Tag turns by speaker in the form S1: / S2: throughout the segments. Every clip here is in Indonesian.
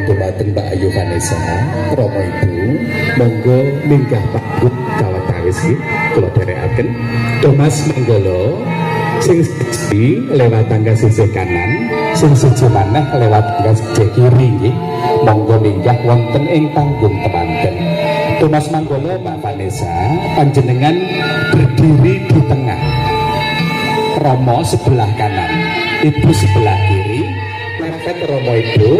S1: Dumateng Mbak Ayu Vanessa, Romo Ibu, monggo minggah panggung kawatawis kula dherekaken. Thomas Manggolo sing siji lewat tangga sisih kanan, sing siji maneh lewat tangga sisih kiri nggih. Monggo minggah wonten ing panggung temanten. Thomas Manggolo, Mbak Vanessa, panjenengan berdiri di tengah. Romo sebelah kanan, Ibu sebelah kiri. Mepet Romo Ibu.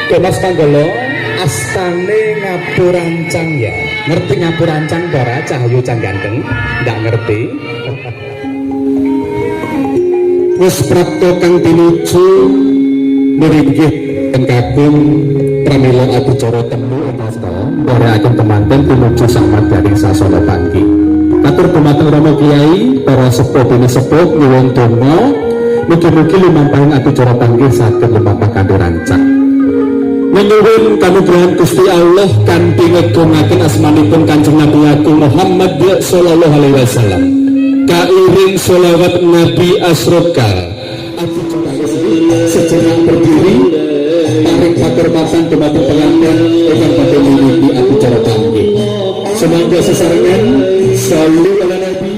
S1: Thomas Manggolo, astane Ngaburancang ya. Ngerti Ngaburancang Dora Cahyo Cang Ganteng? Ndak ngerti. Wis prapta kang tinuju meringkih ing kakung pramila adicara temu nasta ndherekaken temanten tinuju samadyaning sasana panggi. Matur dumateng Rama Kyai, para sepuh dene sepuh nyuwun donga mugi-mugi lumampahing adicara panggi saged lumampah kanthi rancak. Menyuwun kanugrahan Gusti Allah kanthi ngegungaken asmanipun Kanjeng Nabi Agung Muhammad sallallahu alaihi wasallam. Kairing sholawat Nabi Asrokal. Sejenak berdiri, tarik pakermatan dumateng pengantin ingkang badhe miwiti acara panggi. Semoga sesarengan sholli ala Nabi.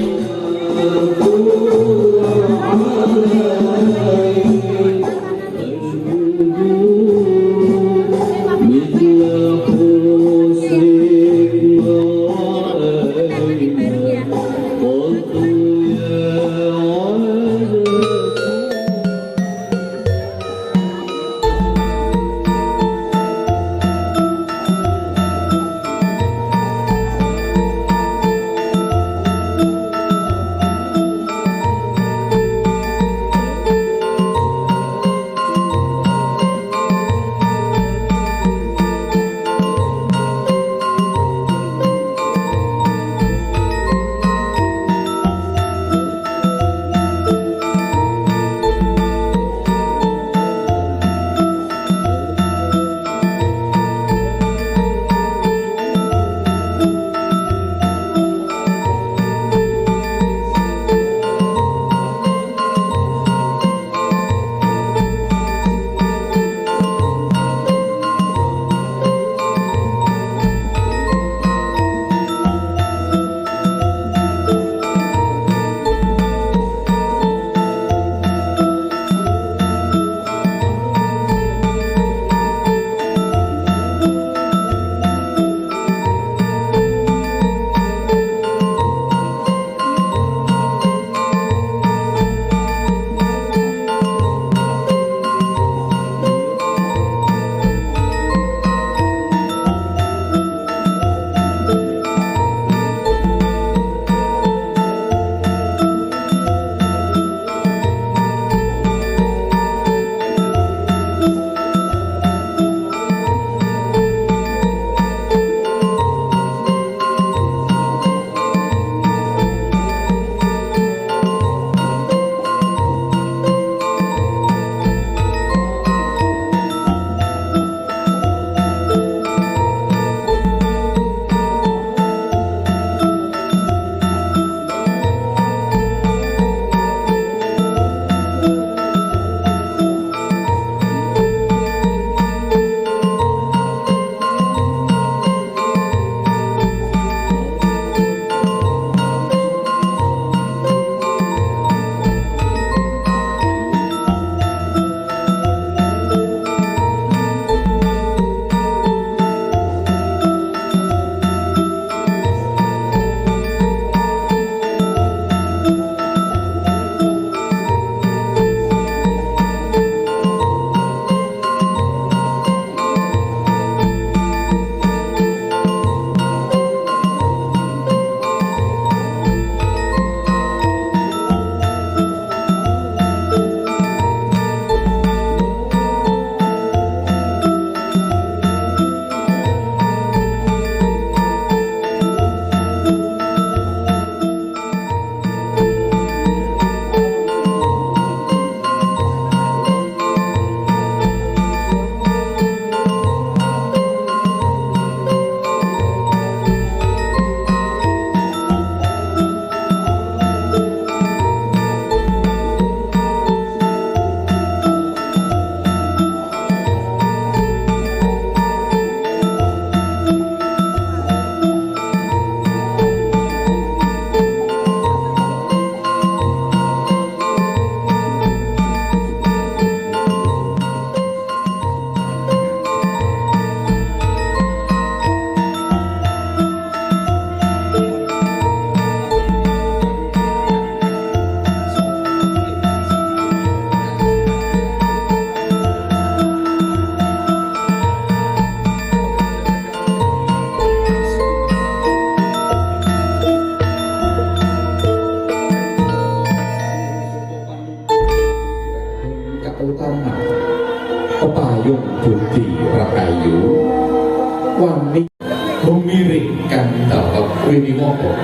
S1: Ini apa?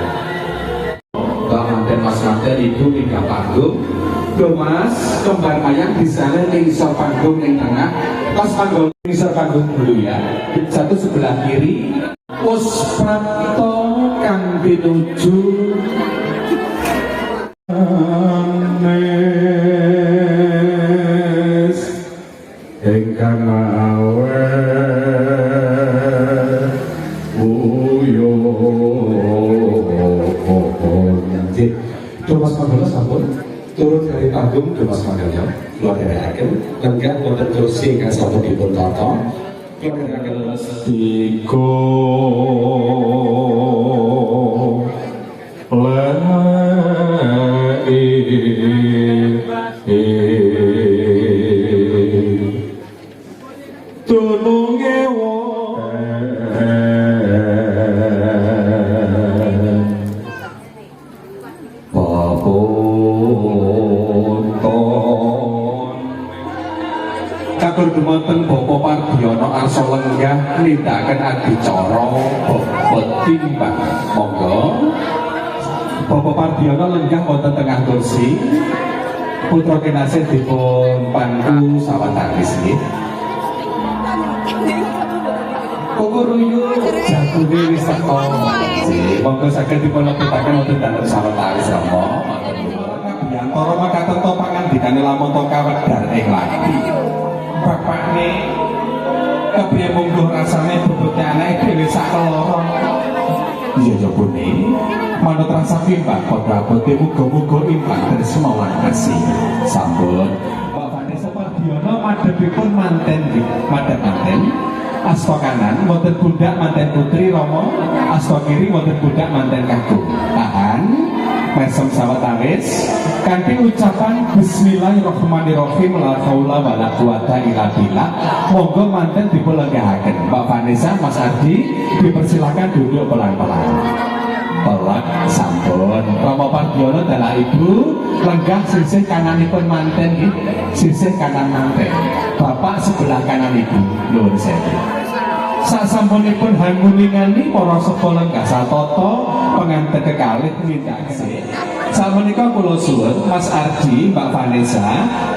S1: Mbak Manten Mas Manten Ibu minggah panggung. Duh Mas, kembar ayang di sana ning isor panggung ning tengah. Pas panggung ning isor panggung dulu ya. Satu sebelah kiri. Pusprapto kang pinuju Anes ingkang mawe uyo Mas Manggala sampun turun dari panggung Mas Manggala keluar dari akhir lenggah wonten kursi ingkang sampun dipun tata Tiko tulunge katur dumateng Bapak Pardiono arsa lenggah nindakaken adicara betimbang monggo Bapak Pardiono lenggah wonten tengah kursi putra kinasih dipun pandu sawetawis nggih kukuruyu jagune wis teka monggo saged dipun lebetaken wonten dalem sawetawis rama para makaten to pangandikane lamun to kawedar ing lati bapakne kepriye mungguh rasane bebete anake dhewe sak keloro iya jabone manut rasa pimbang padha abote muga-muga imbang tresna lan kasih sampun Bapak Vanessa Pardiono madhepipun manten nggih madhep manten asta kanan wonten budak manten putri Rama asta kiri wonten budak manten kakung tahan mesem sawetawis kanthi ucapan bismillahirrahmanirrahim la haula wala quwata illa billah monggo manten dipun lenggahaken Mbak Vanessa Mas Ardi dipersilakan duduk pelan-pelan pelak sampun Rama Pardiono dalah ibu lenggah sisih kananipun manten sisih kanan manten bapak sebelah kanan ibu nuwun sewu sasampunipun hanguningani para sekolah lenggah satata penganten kekalih nindakaken sapunika kula suwun Mas Ardi Mbak Vanessa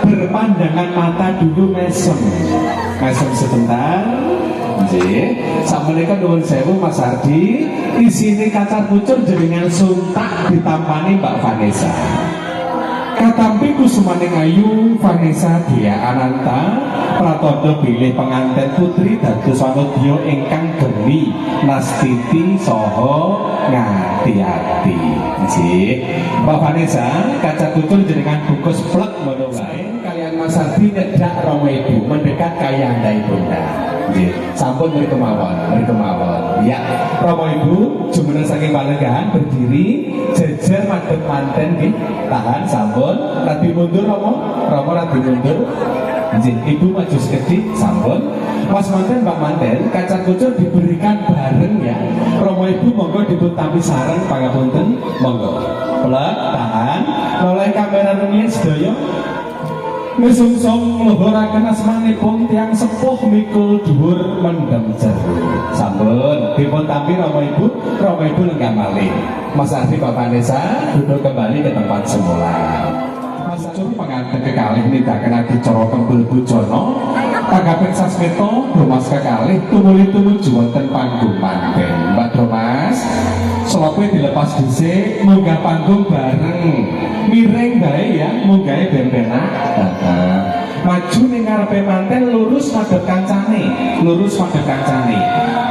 S1: berpandangan mata dulu mesem sebentar nggih sapunika nuwun sewu Mas Ardi isine kacar kucur jenengan suntak ditampani Mbak Vanessa katampi kusumaning ayu Vanessa Dia Ananta pratandha bilih pengantin putri dados wanodya ingkang geni nastiti saha ngati-ati nggih Mbak Vanessa kacar kucur jenengan bungkus plek ngono wae kalian Mas Ardi nyedak Rama Ibu mendekat kaya andai bunda nggih sampun mriki kemawon ya Rama Ibu jumeneng saking palenggahan berdiri jejer madhep manten nggih tahan sampun radi mundur Rama radi mundur nggih Ibu maju sekedhik sampun Mas manten Mbak manten kacar kucur diberikan bareng ya Rama Ibu monggo dipun tampi sareng pangapunten monggo plek tahan oleh kamera rumiyin sedaya mesungsung ngluhuraken asmanipun tiyang sepuh mikul dhuwur mendem jero sampun dipun tampi Rama Ibu lenggah malih Mas Ardi Mbak Vanessa duduk kembali ke tempat semula Mas Ardi pengantin kekalih nindakaken adicara Kembul Bujana tanggaping sasmita Mas kekalih tumuli tumuju wonten panggung manten Mbak Thomas slope dilepas dhisik munggah panggung bareng miring bae ya munggahe ben-benan maju ning ngarepe manten lurus madhep kancane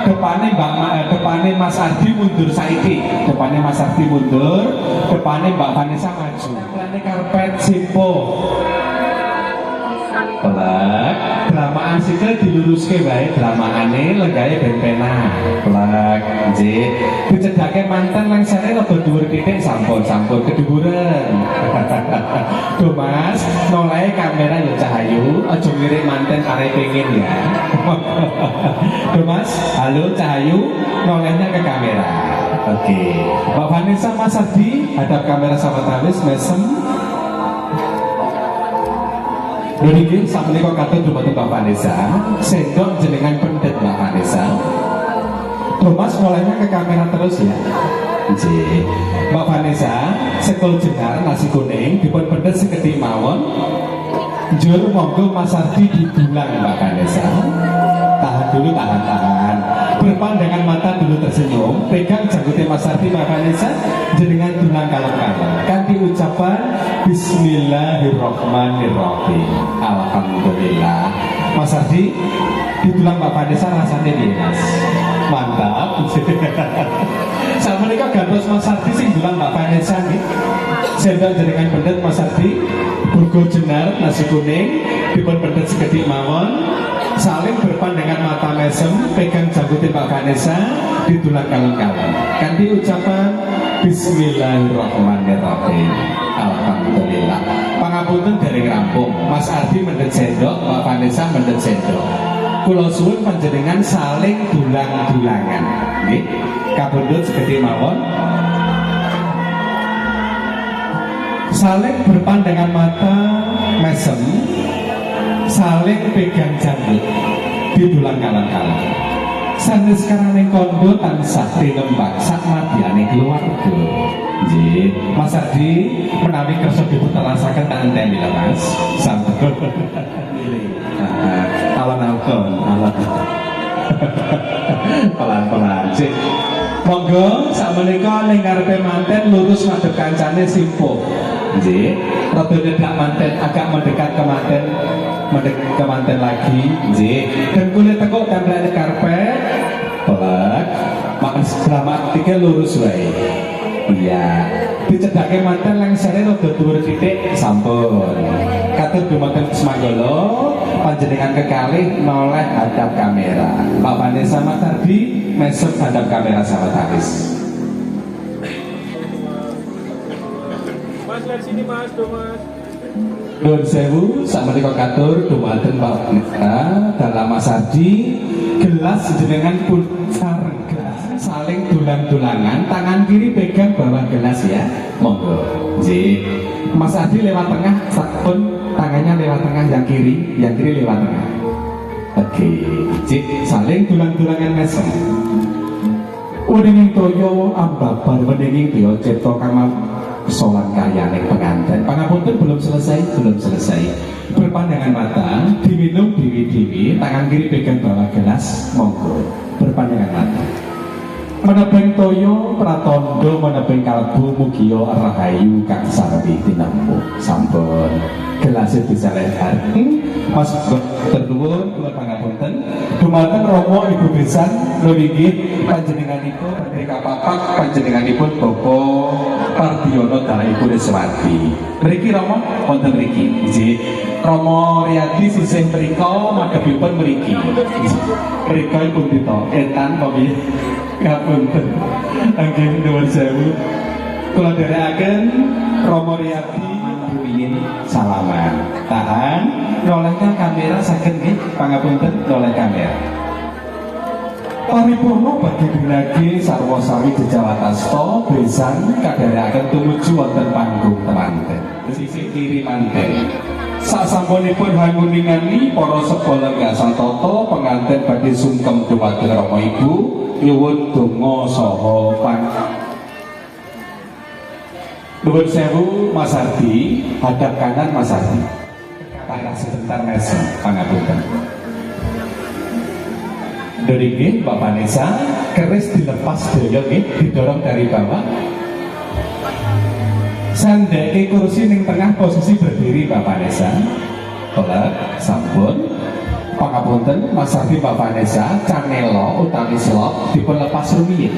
S1: depane Mas Ardi mundur saiki depane Mas Ardi mundur depane Mbak Vanessa maju lane karpet simpo pelak dramaan sikil diluruske wae dramaane lenggahe ben-benan pelak nggih dicedhake manten lengsere rada dhuwur titik sampun kedhuwuran Duh Mas noleh kamera ya Cahayu aja ngirik manten arep pengin ya Duh Mas halo Cahayu nolehnya ke kamera oke Mbak Vanessa Mas Ardi hadap kamera sawetawis mesem Niki sapunika katon dumateng Mbak Vanessa, sendok jenengan pendet Mbak Vanessa. Thomas mulainya ke kamera terus ya. Nggih. Mbak Vanessa, sekul jenar nasi kuning dipun pendet sekedhik mawon. Njur monggo Mas Ardi didulang Mbak Vanessa. Tahan dulu, tahan. Berpandangan mata dulu tersenyum. Pegang janggutnya Mas Ardi Mbak Vanessa, jenengan dulang kalem-kalem. Kanthi ucapan Bismillahirrahmanirrahim. Alhamdulillah. Mas Ardi didulang Mbak Vanessa rasanya piye, Mas? Mantap. Sama menika gantos Mas Ardi sing dulang Mbak Vanessa nih. Sendok jenengan pendet Mas Ardi, burgo jenar nasi kuning dipun pendet sekedhik mawon. Saling berpandangan mata mesem, pegang janggutin Mbak Vanessa, didulang kalem-kalem. Kanthi ucapan Bismillahirrahmanirrahim. Alhamdulillah. Pangapunten dereng rampung. Mas Ardi mendet sendok, Mbak Vanessa mendet sendok. Kula suwun panjenengan saling dulang-dulangan. Nggih. Kabundut sekedhik mawon. Saling berpandangan mata mesem, saling pegang janggut, didulang kalem-kalem. Sanes sekarang kondo tansah tinembak sak madyane keluarga. Nggih, Mas Ardi menawi kersa diputerasaken tak enteni lho Mas. Sampun. Alon-alon. Pelan-pelan sih. Monggo sakmenika ning ngarepe manten lurus madhep kancane simpuh. Nggih, rada nyedak manten agak mendekat ke manten, mendekat ke manten lagi. Nggih, dan kulit tekuk template karpet. Pelak, makan selamat tiga lurus wae. Iya, dicedhake manten lengsere rada dhuwur titik sampun. Katur dumateng Semanggala, panjenengan kekalih noleh hadap kamera. Mbak Vanessa Mas Ardi mesem hadap kamera sahabat Haris. Mas dari sini Mas, Mas. Nuwun sewu, sakmenika katur dumateng Mbak Vanessa dalam Mas Ardi, gelas jenengan pun sareng gelas saling dulang-dulangan, tangan kiri pegang bawah gelas ya. Monggo. Nggih. Mas Ardi lewat tengah, sampun tangannya lewat tengah yang kiri lewat tengah. Oke, cik saling tulang-tulangan mesem. Weninging toyo ambabar weninging dia cipta kang solan kayane penganten. Pangapunten belum selesai. Berpandangan mata, diminum dewi-dewi, tangan kiri pegang bawah gelas, monggo. Berpandangan mata. Menebeng toyo pratondo menebeng kalbu mugiya rahayu kang sarwi tinampu. Sampun gelas bisa lehar. Mas ternuwun kula pangapunten dumateng Rama Ibu Besan nggih panjenenganipun Merdeka Papak panjenenganipun Bapak Pardiono Dalaipun Iswati. Mriki Rama wonten mriki. Nggih. Rama Riyadi sisih mrika madhepipun mriki. Mrika pun dito etan pamit. Ngapunten. Nggih nuwun sewu. Kula dherekaken Rama Riyadi rumiyin salaman. Tahan nolehnya kamera saged nggih pangapunten noleh kamera. Paripurna badhe dilagi sarwa sami jejawatasta besan kadherekaken tumuju wonten panggung temanten. Sisih kiri manten. Sasampunipun hanguningani para sedaya gasatata penganten badhe sungkem dumateng Rama Ibu nyuwun donga saha nuwun sewu Mas Ardi, hadap kanan Mas Ardi. Tangan sebentar mesem pangapunten. Dari nggih Mbak Vanessa, keris dilepas daya nggih, didorong dari bawah. Sandeke kursi ning tengah posisi berdiri Mbak Vanessa. Pelak sampun. Pangapunten Mas Ardi Mbak Vanessa, canelo utawi slop dipun lepas rumiyin.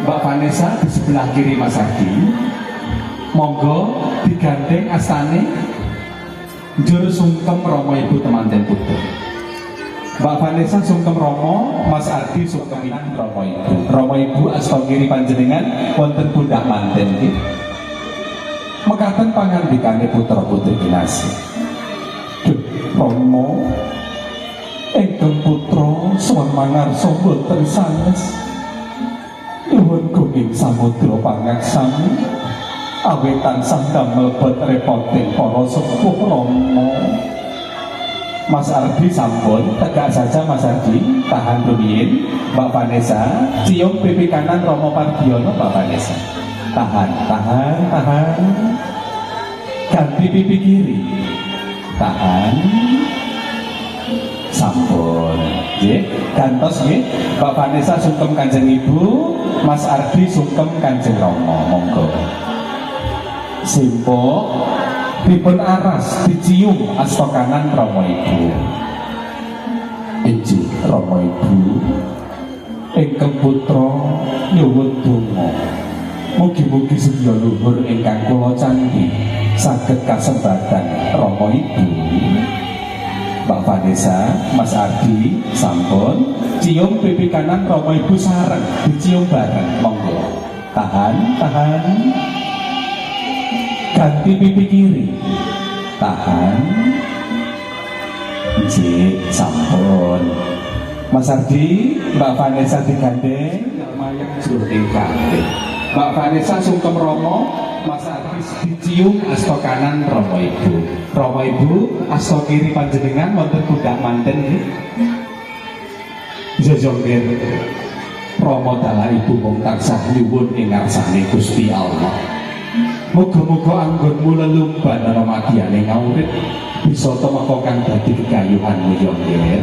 S1: Mbak Vanessa di sebelah kiri Mas Ardi, monggo digandeng astane njur sungkem Rama Ibu temanten putu. Mbak Vanessa sungkem Rama, Mas Ardi sungkem Rama Ibu. Rama Ibu asta kiri panjenengan wonten pundak manten nggih. Mekaten pangandikane putra putri kinasih. Duh Rama ingkang putra sawan mangarsa boten sanes. Nuwun gunging samudra pangaksami awit tansah damel repot repoting para sepuh Rama. Mas Ardi sampun, tegak saja Mas Ardi, tahan rumiyin. Mbak Vanessa, cium pipi kanan Romo Pardiono. Mbak Vanessa, tahan, tahan, tahan. Ganti pipi kiri, tahan. Sampun, nggih, gantos nggih. Mbak Vanessa sungkem Kanjeng Ibu, Mas Ardi sungkem Kanjeng Romo, monggo. Simpuk, dipun aras, dicium asta kanan Romo Ibu. Injih Romo Ibu, ingkang putra nyuwun donga. Mugi-mugi sedya luhur ingkang kula candhi saged kasembadan Romo Ibu. Mbak Vanessa, Mas Ardi, sampun cium pipi kanan Romo Ibu sareng, dicium bareng, monggo. Tahan, tahan. Ganti pipi kiri, tahan. Iji, sampun. Mas Ardi, Mbak Vanessa digandeng, lumayan jurting ganti. Mbak Vanessa sungkem Romo, Mas Ardi dicium asta kanan Romo Ibu. Romo Ibu, asta kiri panjenengan wonten kudak manten nggih. Jojongger Romo dalah Ibu mung tansah nyuwun ing ngarsane Gusti Allah. Muga-muga anggonmu lelumban ana madyane ngawrit bisa tumeka kang dadi kegayuhanmu ya nggih.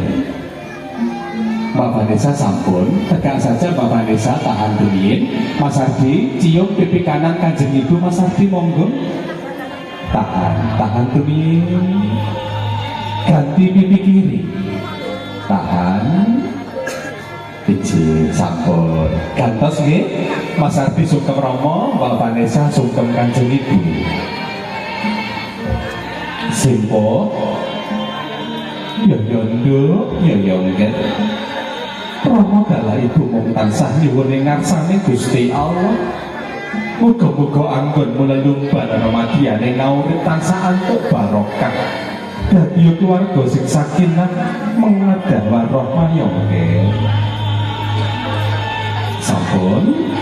S1: Mbak Vanessa sampun, tegak saja Mbak Vanessa, tahan rumiyin. Mas Ardi cium pipi kanan Kanjeng Ibu. Mas Ardi monggo. Tahan, tahan rumiyin. Ganti pipi kiri, tahan. Iji, sampun. Gantos nggih. Mas Ardi sungkem Romo, Mbak Vanessa sungkem Kanjeng Ibu. Simpuk. Ya nduk, ya nggih. Romo dalah Ibu mung tansah nyuwun ing ngarsane Gusti Allah. Muga-muga anggonmu lelumban ana madyane ngawrit tansah antuk barokah. Dadi keluarga sing sakinah mengadah warahmah ya nggih. Sampun.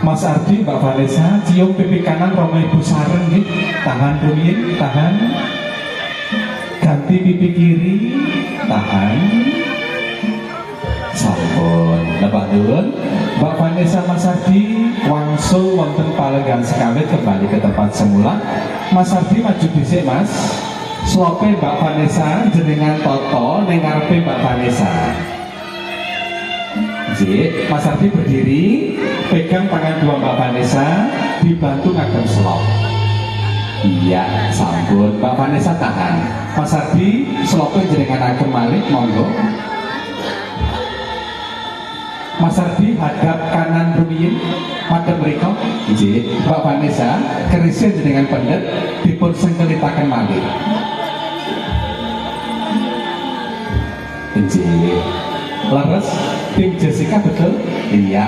S1: Mas Ardi, Mbak Vanessa cium pipi kanan Romo Ibu sareng nggih. Tahan rumiyin, tahan. Ganti pipi kiri, tahan. Sampun. Lebak nuwun. Mbak Vanessa, Mas Ardi wangsul wonten palenggan sekawit kembali ke tempat semula. Mas Ardi maju dhisik, Mas. Slope Mbak Vanessa jenengan toto ning ngarepe Mbak Vanessa. Nggih, Mas Ardi berdiri, pegang tangan dua Mbak Vanessa, dibantu ngagem slop. Iya, sampun. Mbak Vanessa tahan. Mas Ardi slope jenengan agem malih, monggo. Mas Ardi hadap kanan rumiyin, madhep mriku. Nggih, Mbak Vanessa kerisien jenengan pendet dipun sengkelitaken malih. Nggih. Laras, tim Jessica betul? Iya.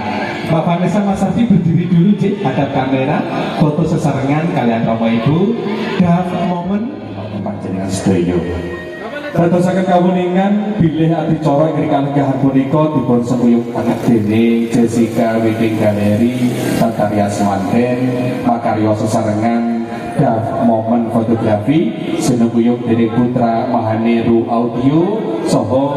S1: Mbak Vanessa, Mas Ardi berdiri dulu, Cik, hadap kamera, foto sesarengan kalian Romo Ibu. Dav momen panjenengan sedaya. Dadosaken kawuningan bilih adicara ing kalenggahan punika dipun sembuyukaken dening Jessica Wedding Gallery Takarya Swanten, makarya sesarengan Dav momen fotografi sinebuyung dening Putra Mahaneru Audio saha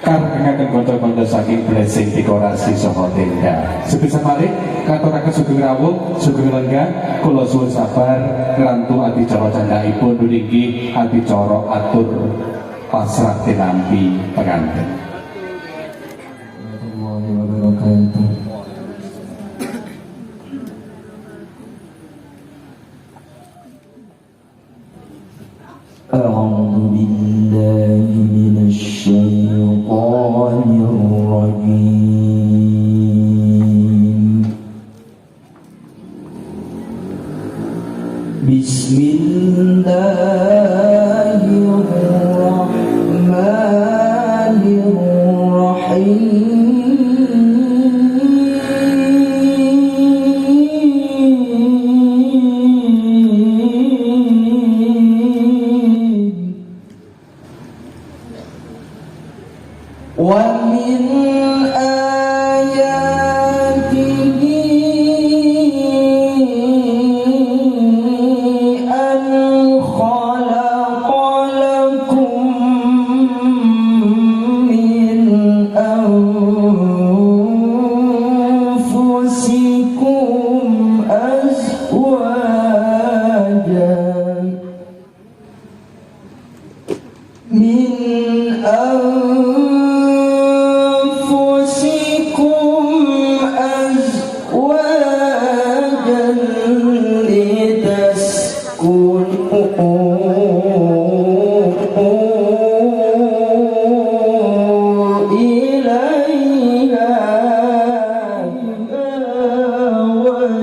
S1: karenaken kanca-kanca saking blessing dekorasi saha tenda. Sebisa malih katuraken sugeng rawuh, sugeng lenggah, kula suwun sabar ngrantu adicara candhaipun niki adicara atur pasrah tinampi pengantin. Warahmatullahi wabarakatuh.
S2: أعوذ بالله من الشيطان الرجيم بسم الله الرحمن الرحيم ومن آياته أن خلق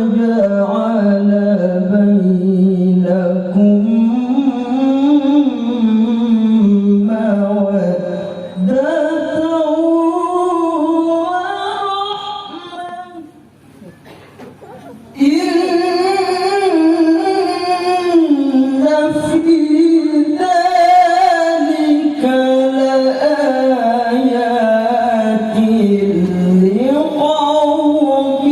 S2: وجعل بينكم مودة ورحمة إن في ذلك لآيات لقوم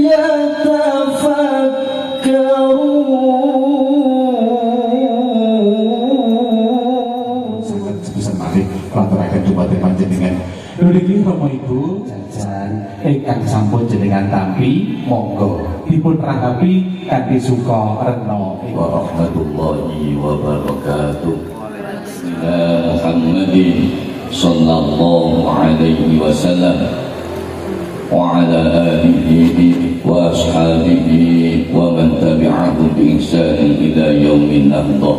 S2: يتفكرون.
S3: Sangat sebisa mari pelantarakan dumateng panjenengan. Niki Rama Ibu jajan ingkang sampun jenengan tampi monggo dipun rangkapi kanthi suka rena
S4: warahmatullahi wabarakatuh. Muhammadin sallallahu alaihi wasallam wa ala alihi wa ashabihi wa man tabi'ahum bi ihsan ila yaumin nahdah.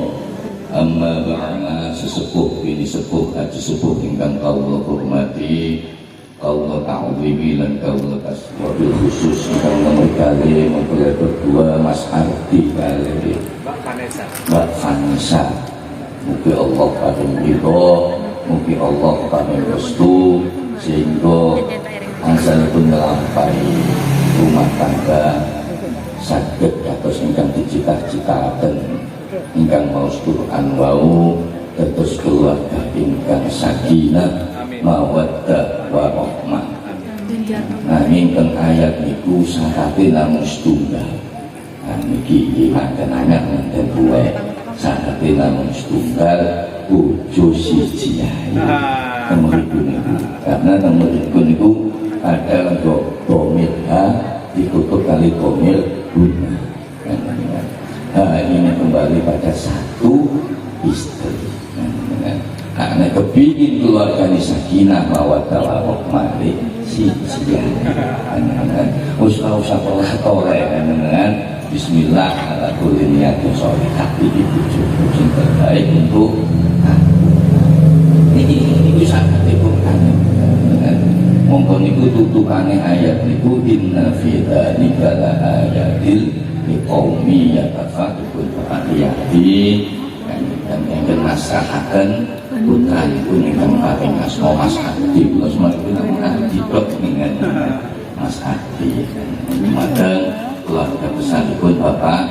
S4: Amma ba'da, sesepuh bini sepuh haji sepuh ingkang kawula hormati, kawula ta'zimi lan kawula kasih khusus ingkang memekali mempelai berdua Mas Ardi kali Mbak Vanessa. Mugi Allah paring ridho, mugi Allah paring restu sehingga angsalipun nglampahi rumah tangga saged kados ingkang dicita-citaken ingkang maos Quran wau dados keluarga ingkang sakinah mawaddah warahmah. Nanging teng ayat niku syaratipun namung setunggal. Niki panjenengan ngenten buwe syaratipun namung setunggal bojo siji ae. Nomor iku niku. Karena nomor iku niku ada untuk domil ditutup kali domil guna. Ini kembali pada satu istri. Karena kepingin keluarga ini sakinah mawaddah warahmah siji. Usah pola tole bismillah ala kulli niyatin sholihah iki bojoku sing terbaik untuk ini sangat dibutuhkan. Monggo niku tutupane ayat niku inna fi dzalika la ayatil liqaumi yatafakkarun ayati dan yang nasrahaken putripun ingkang paring asma Mas Adi. Kula semanten Adi kok dengan Mas Adi. Dumateng keluarga besaripun Bapak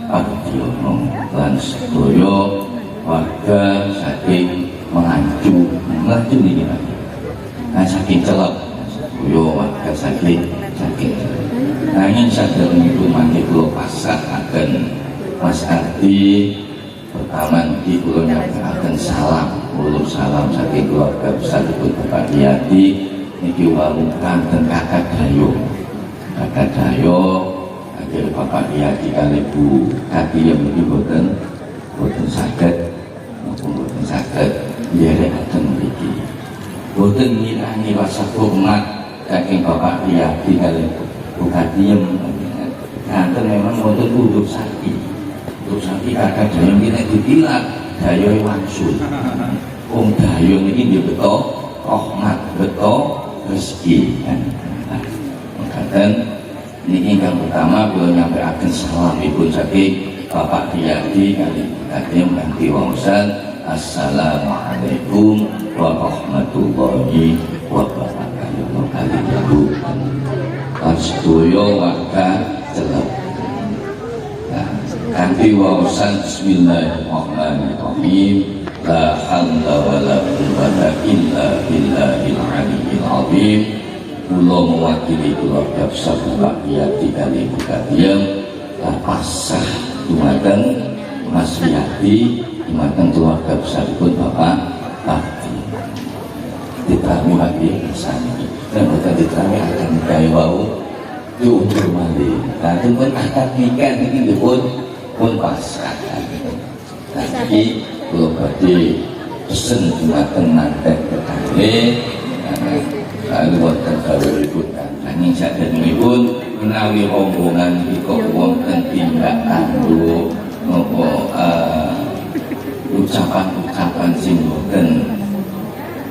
S4: Ardiono lan sedaya warga saking Melaju niki Pak. Nah saking celok sedaya warga saking nanging sadèrèngipun mangke kula pasahaken Mas Ardi. Pertama niki kula nyampeaken salam saking keluarga besaripun Bapak Yati niki wau kanten Kakak Dayo akhir Bapak Yati kali Bu Kati yang niki boten saged nderekaken mriki. Boten ngirangi rasa hormat saking Bapak Yati kali Bu Kati yang nanten memang boten untuk sakit Kakak Dayo ini ditilang Dayo wangsul. Dayo ini dia betul rahmat, betul rezeki. Mengatakan ini yang pertama beliau nyampaikan salam ibu saking Bapak Yati kali katanya mengganti wangsan. Assalamualaikum warahmatullahi wabarakatuh. Astuyo warga celok. Kanti wawasan bismillahirrahmanirrahim. La hawla wa la quwwata illa billahil aliyyil azim. Kula mewakili keluarga besar Bapak Yati kali Bukadiem pasrah dumateng Mas Yati dumateng keluarga besaripun Bapak Adi. Ditami lagi saniki dan boten ditami akan gawe wau diundur malih. Nah pun akad nikah niki pun pasrah. Tapi kula badhe pesen dumateng nanten kekalih lalu wonten dawuhipun nanging sadèrèngipun menawi rombongan iki wonten tindak tanduk napa ucapan-ucapan sing boten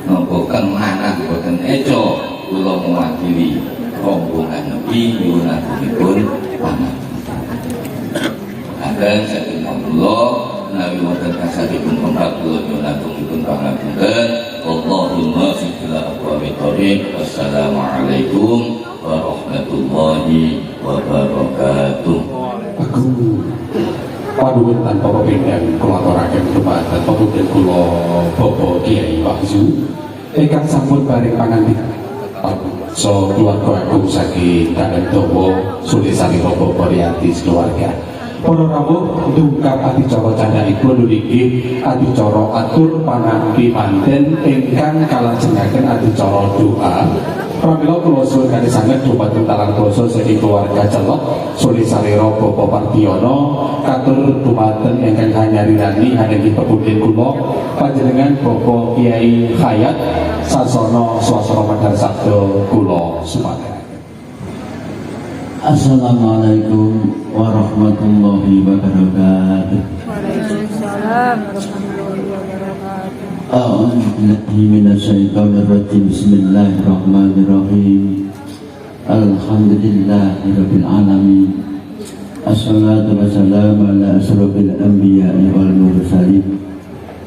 S4: napa kang manah boten eco kula mewakili rombongan nabi nyuwun agungipun pangapunten. Akan saking Allah nabi wonten kasaripun pemrak kula nyuwun agungipun pangapunten. Allahumma fil aqwamit thoriq. Wassalamualaikum warahmatullahi wabarakatuh.
S3: Aku paduan tanpa pepindhan kula aturaken dumateng pepundhen kula Bapak Kiai Wahyu ingkang sampun bareng pangandikan so keluarga agung saking Daden Dawa Sulisani Bapak Pariati keluarga. Para rawuh ndungkap adicara candhaipun niki adicara atur panampi manten ingkang kalajengaken adicara doa. Pramila kula suwun kanthi sanget dumateng talang basa saking keluarga Celok Sulisalira Bapak Pardiyana katur dumateng ingkang hanyarirani hanenggih pepundhen kula panjenengan Bapak Kiai Hayat sasana swasana madhar sabda kula supados.
S5: Assalamualaikum warahmatullahi wabarakatuh.
S6: Waalaikumsalam warahmatullahi wabarakatuh.
S5: A'udzu billahi minasyaitonir rajim. Bismillahirrahmanirrahim. Alhamdulillahirabbil alamin. Assalatu wassalamu ala asrofil anbiya'i wal mursalin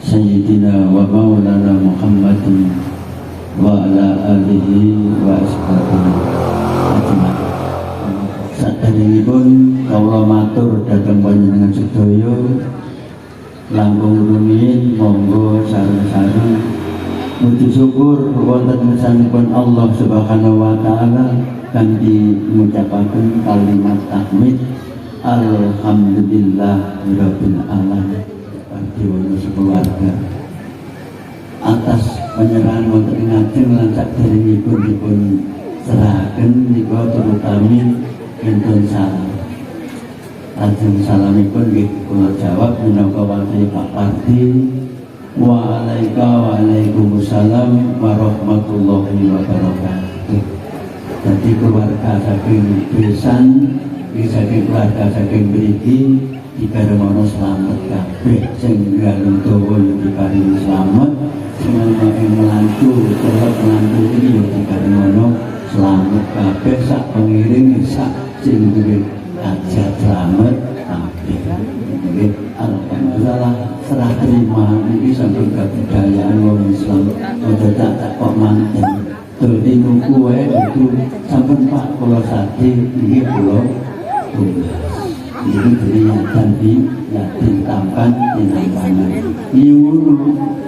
S5: sayyidina wa maulana Muhammadin wa ala alihi wa ashabihi ajmain. Saderengipun kawula matur dhateng panjenengan sedaya langkung rumiyin monggo sareng-sareng muji syukur wonten ngersanipun Allah Subhanahu wa taala kanthi ngucapaken kalimat tahmid alhamdulillahirabbil alamin bagi keluarga atas penyerahan wonten ing ajeng lan saderengipun dipun serahaken nika terutami enten salam. Lajeng salamipun nggih kula jawab minangka wakil Pak Parti. Waalaikumsalam warahmatullahi wabarakatuh. Jadi keluarga saking Besan, saking keluarga saking mriki diparingono slamet kabeh sing ngalung dawa yo diparingi slamet, sing ana ing melantu, terus melantu iki yo diparingono slamet kabeh sak pengiring sak sing duwe hajat slamet kabeh. Nggih, alhamdulillah serah terima iki sampun kabudayaan wong Islam. Ojo tak kok manten. Dadi nuku wae itu sampun Pak kula sadhe nggih kula tugas. Ini kelihatan di yakin tampan tinampangan. Ibu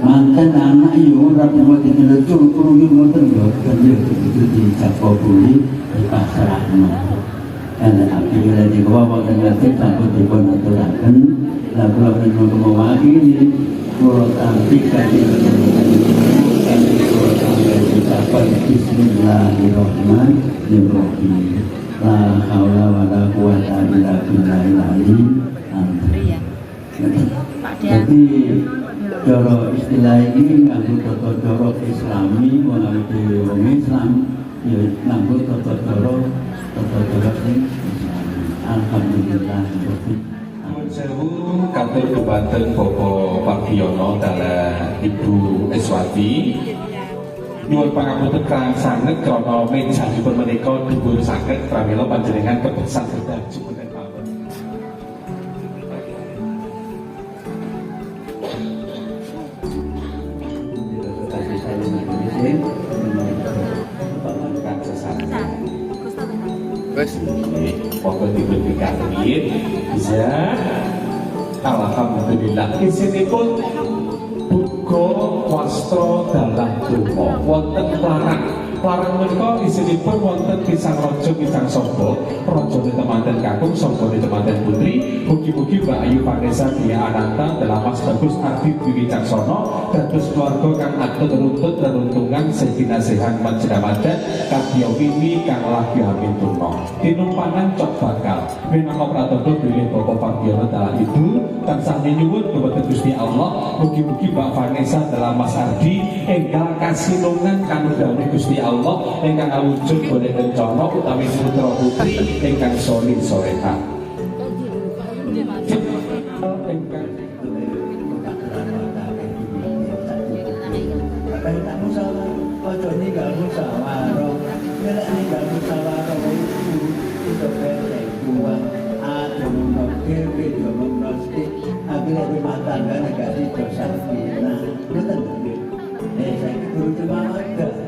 S5: mantan anak ibu rapi mati telecur kurungi motor kan dia begitu dicapobuli di pasarnya. Karena api bila di bawah dan yakin takut diponaturakan. Lalu lalu mewakili pulau tampik kali ucapan Bismillahirrahmanirrahim. La haula wala quwata illa billahil aliyyil azim. Jadi cara istilah ini nganggo tata cara Islami, menawi wong Islam ya nganggo tata cara sing Islami. Alhamdulillah.
S3: Sewu katur dumateng Bapak Pardiyana dalah Ibu Eswati. Nyuwun pangapunten kang sanget krana menjanipun menika dhuwur saged pramila panjenengan kebesan kedah jumeneng mawon. Monggo dipun pikaten bisa. Alhamdulillah isinipun buka wastra dalah donga wonten Larang menika isinipun wonten pisang raja pisang samba, rajane temanten kakung, sambane temanten putri. Mugi-mugi Mbak Ayu Vanessa Dia Ananta dalam Mas Bagus Ardi Dwi Wicaksana dados keluarga kang atut runtut reruntungan sehingga sehat manjenamadan kadya wini kang lagi amin tuna. Tinumpanan cok bakal minangka pratandha bilih Bapak Pardiyana dalam Ibu tansah nyuwun dhumateng Gusti Allah mugi-mugi Mbak Vanessa dalam Mas Ardi enggal kasinungan kanudhane Gusti Allah ingkang awujud boleh kencana utawi putra putri ingkang solid soleha.
S5: Kamu salah, ojo nih gak musyawarah, nggak nih gak musyawarah. berdua ada nomor dewi nomor akhirnya rumah tangga negasi dosa nah betul saya guru cuma ada